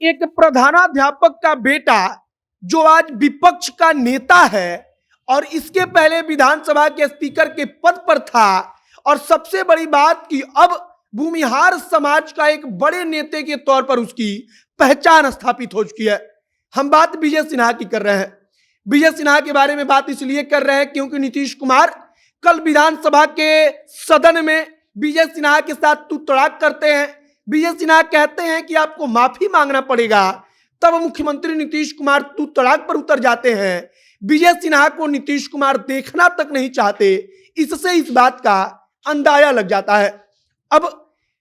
एक प्रधानाध्यापक का बेटा जो आज विपक्ष का नेता है और इसके पहले विधानसभा के स्पीकर के पद पर था, और सबसे बड़ी बात कि अब भूमिहार समाज का एक बड़े नेता के तौर पर उसकी पहचान स्थापित हो चुकी है। हम बात विजय सिन्हा की कर रहे हैं। विजय सिन्हा के बारे में बात इसलिए कर रहे हैं क्योंकि नीतीश कुमार कल विधानसभा के सदन में विजय सिन्हा के साथ तू तड़ाक करते हैं। विजय सिन्हा कहते हैं कि आपको माफी मांगना पड़ेगा, तब मुख्यमंत्री नीतीश कुमार तू तड़ाक पर उतर जाते हैं। विजय सिन्हा को नीतीश कुमार देखना तक नहीं चाहते, इससे इस बात का अंदाजा लग जाता है। अब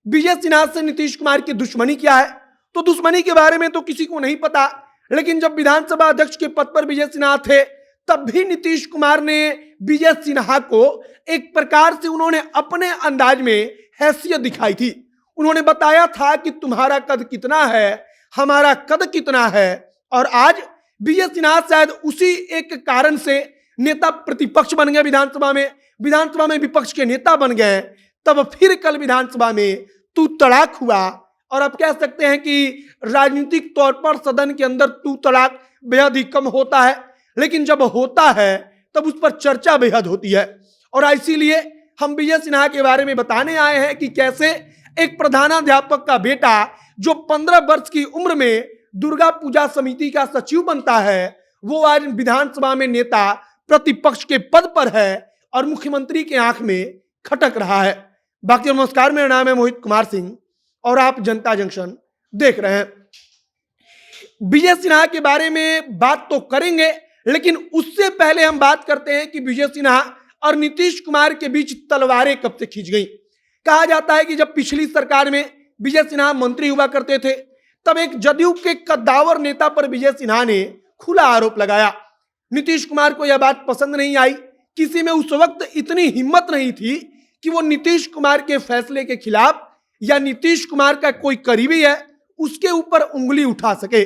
विजय सिन्हा से नीतीश कुमार की दुश्मनी क्या है, तो दुश्मनी के बारे में तो किसी को नहीं पता, लेकिन जब विधानसभा अध्यक्ष के पद पर विजय सिन्हा थे तब भी नीतीश कुमार ने विजय सिन्हा को एक प्रकार से उन्होंने अपने अंदाज में हैसियत दिखाई थी। उन्होंने बताया था कि तुम्हारा कद कितना है, हमारा कद कितना है, और आज विजय सिन्हा शायद उसी एक कारण से नेता प्रतिपक्ष बन गए। विधानसभा में विपक्ष के नेता बन गए। तब फिर कल विधानसभा में तू तड़ाक हुआ, और अब कह सकते हैं कि राजनीतिक तौर पर सदन के अंदर तू तड़ाक बेहद ही कम होता है, लेकिन जब होता है तब उस पर चर्चा बेहद होती है। और इसीलिए हम विजय सिन्हा के बारे में बताने आए हैं कि कैसे एक प्रधानाध्यापक का बेटा जो 15 वर्ष की उम्र में दुर्गा पूजा समिति का सचिव बनता है, वो आज विधानसभा में नेता प्रतिपक्ष के पद पर है और मुख्यमंत्री के आंख में खटक रहा है। बाकी नमस्कार, मेरा नाम है मोहित कुमार सिंह और आप जनता जंक्शन देख रहे हैं। विजय सिन्हा के बारे में बात तो करेंगे, लेकिन उससे पहले हम बात करते हैं कि विजय सिन्हा और नीतीश कुमार के बीच तलवारें कब से खींच गई। कहा जाता है कि जब पिछली सरकार में विजय सिन्हा मंत्री हुआ करते थे, तब एक जदयू के कद्दावर नेता पर विजय सिन्हा ने खुला आरोप लगाया। नीतीश कुमार को यह बात पसंद नहीं आई। किसी में उस वक्त इतनी हिम्मत नहीं थी कि वो नीतीश कुमार के फैसले के खिलाफ या नीतीश कुमार का कोई करीबी है उसके ऊपर उंगली उठा सके।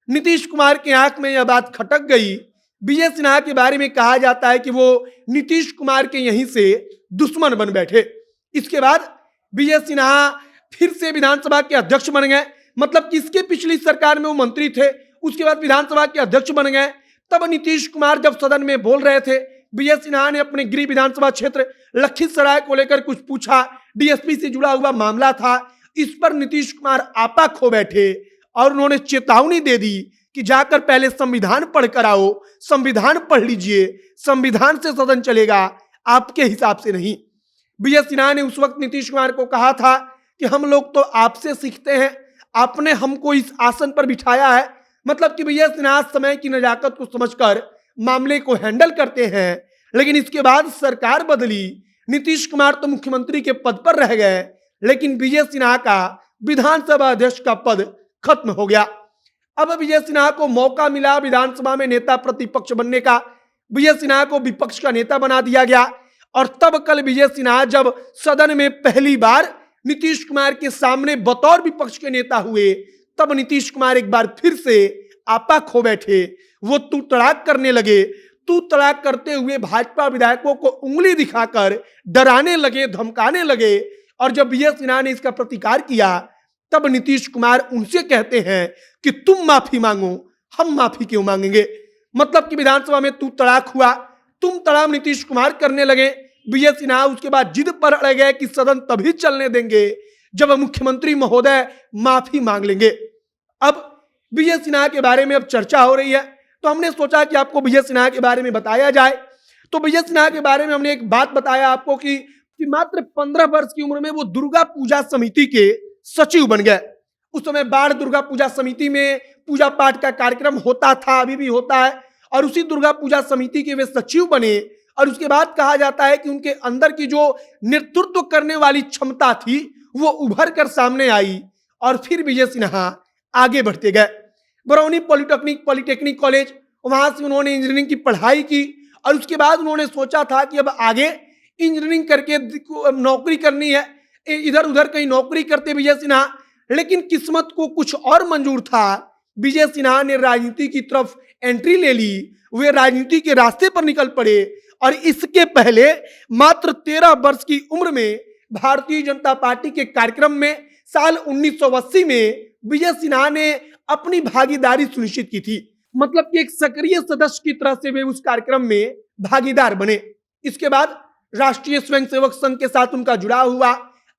नीतीश कुमार के आंख में यह बात खटक गई। विजय सिन्हा के बारे में कहा जाता है कि वो नीतीश कुमार के यहीं से दुश्मन बन बैठे। इसके बाद विजय सिन्हा फिर से विधानसभा के अध्यक्ष बन गए। मतलब कि इसके पिछली सरकार में वो मंत्री थे, उसके बाद विधानसभा के अध्यक्ष बन गए। तब नीतीश कुमार जब सदन में बोल रहे थे, विजय सिन्हा ने अपने गृह विधानसभा क्षेत्र लखीसराय को लेकर कुछ पूछा, डीएसपी से जुड़ा हुआ मामला था। इस पर नीतीश कुमार आपा खो बैठे और उन्होंने चेतावनी दे दी कि जाकर पहले संविधान पढ़कर आओ, संविधान पढ़ लीजिए, संविधान से सदन चलेगा, आपके हिसाब से नहीं। विजय सिन्हा ने उस वक्त नीतीश कुमार को कहा था कि हम लोग तो आपसे सीखते हैं, आपने हमको इस आसन पर बिठाया है। मतलब कि विजय सिन्हा समय की नजाकत को समझकर मामले को हैंडल करते हैं। लेकिन इसके बाद सरकार बदली, नीतीश कुमार तो मुख्यमंत्री के पद पर रह गए, लेकिन विजय सिन्हा का विधानसभा अध्यक्ष का पद खत्म हो गया। अब विजय सिन्हा को मौका मिला विधानसभा में नेता प्रतिपक्ष बनने का। विजय सिन्हा को विपक्ष का नेता बना दिया गया। और तब कल विजय सिन्हा जब सदन में पहली बार नीतीश कुमार के सामने बतौर विपक्ष के नेता हुए, तब नीतीश कुमार एक बार फिर से आपा खो बैठे। वो तू तड़ाक करने लगे। तू तड़ाक करते हुए भाजपा विधायकों को उंगली दिखाकर डराने लगे, धमकाने लगे। और जब विजय सिन्हा ने इसका प्रतिकार किया, तब नीतीश कुमार उनसे कहते हैं कि तुम माफी मांगो, हम माफी क्यों मांगेंगे। मतलब कि विधानसभा में तू तड़ाक हुआ, तुम तड़ाम नीतीश कुमार करने लगे। विजय सिन्हा उसके बाद जिद पर अड़ गए कि सदन तभी चलने देंगे जब मुख्यमंत्री महोदय माफी मांग लेंगे। अब विजय सिन्हा के बारे में अब चर्चा हो रही है, तो हमने सोचा कि आपको विजय सिन्हा के बारे में बताया जाए। तो विजय सिन्हा के बारे में हमने एक बात बताया आपको कि मात्र 15 वर्ष की उम्र में वो दुर्गा पूजा समिति के सचिव बन गए। उस समय बाढ़ दुर्गा पूजा समिति में पूजा पाठ का कार्यक्रम होता था, अभी भी होता है, और उसी दुर्गा पूजा समिति के वे सचिव बने। और उसके बाद कहा जाता है कि उनके अंदर की जो नेतृत्व करने वाली क्षमता थी वो उभर कर सामने आई, और फिर विजय सिन्हा आगे बढ़ते गए। बरौनी पॉलिटेक्निक कॉलेज, वहां से उन्होंने इंजीनियरिंग की पढ़ाई की। और उसके बाद उन्होंने सोचा था कि अब आगे इंजीनियरिंग करके नौकरी करनी है, इधर उधर कहीं नौकरी करते विजय सिन्हा। लेकिन किस्मत को कुछ और मंजूर था। विजय सिन्हा ने राजनीति की तरफ एंट्री ले ली, वे राजनीति के रास्ते पर निकल पड़े। और इसके पहले मात्र 13 वर्ष की उम्र में भारतीय जनता पार्टी के कार्यक्रम में साल 1980 में विजय सिन्हा ने अपनी भागीदारी सुनिश्चित की थी। मतलब कि एक सक्रिय सदस्य की तरह से वे उस कार्यक्रम में भागीदार बने। इसके बाद राष्ट्रीय स्वयंसेवक संघ के साथ उनका जुड़ाव हुआ।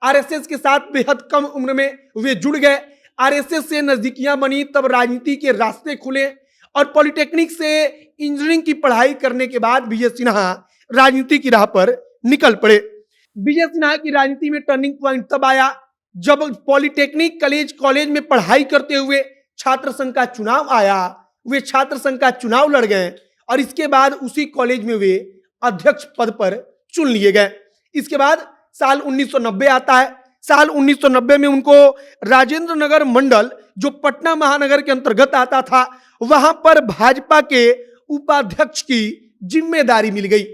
आरएसएस के साथ बेहद कम उम्र में वे जुड़ गए। आरएसएस से नजदीकियां बनी, तब राजनीति के रास्ते खुले और पॉलिटेक्निक से इंजीनियरिंग की पढ़ाई करने के बाद विजय सिन्हा राजनीति की राह पर निकल पड़े। विजय सिन्हा की राजनीति में टर्निंग पॉइंट तब आया जब पॉलिटेक्निक कॉलेज में पढ़ाई करते हुए छात्र संघ का चुनाव आया। वे छात्र संघ का चुनाव लड़ गए और इसके बाद उसी कॉलेज में वे अध्यक्ष पद पर चुन लिए गए। इसके बाद साल 1990 आता है। साल 1990 में उनको राजेंद्र नगर मंडल, जो पटना महानगर के अंतर्गत आता था, वहां पर भाजपा के उपाध्यक्ष की जिम्मेदारी मिल गई।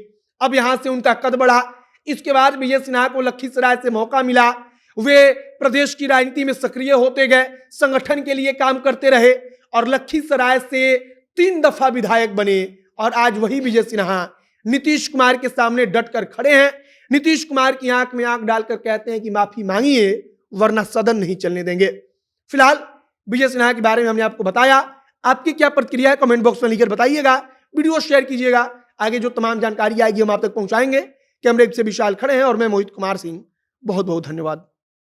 अब यहां से उनका कद बढ़ा। इसके बाद विजय सिन्हा को लखीसराय से मौका मिला। वे प्रदेश की राजनीति में सक्रिय होते गए, संगठन के लिए काम करते रहे और लखीसराय से 3 दफा विधायक बने और आज वही विजय सिन्हा नीतीश कुमार के सामने डटकर खड़े हैं। नीतीश कुमार की आंख में आंख डालकर कहते हैं कि माफी मांगिए वरना सदन नहीं चलने देंगे। फिलहाल विजय सिन्हा के बारे में हमने आपको बताया। आपकी क्या प्रतिक्रिया है कमेंट बॉक्स में लिखकर बताइएगा। वीडियो शेयर कीजिएगा। आगे जो तमाम जानकारी आएगी हम आप तक पहुंचाएंगे। कैमरे से विशाल खड़े हैं और मैं मोहित कुमार सिंह। बहुत बहुत धन्यवाद।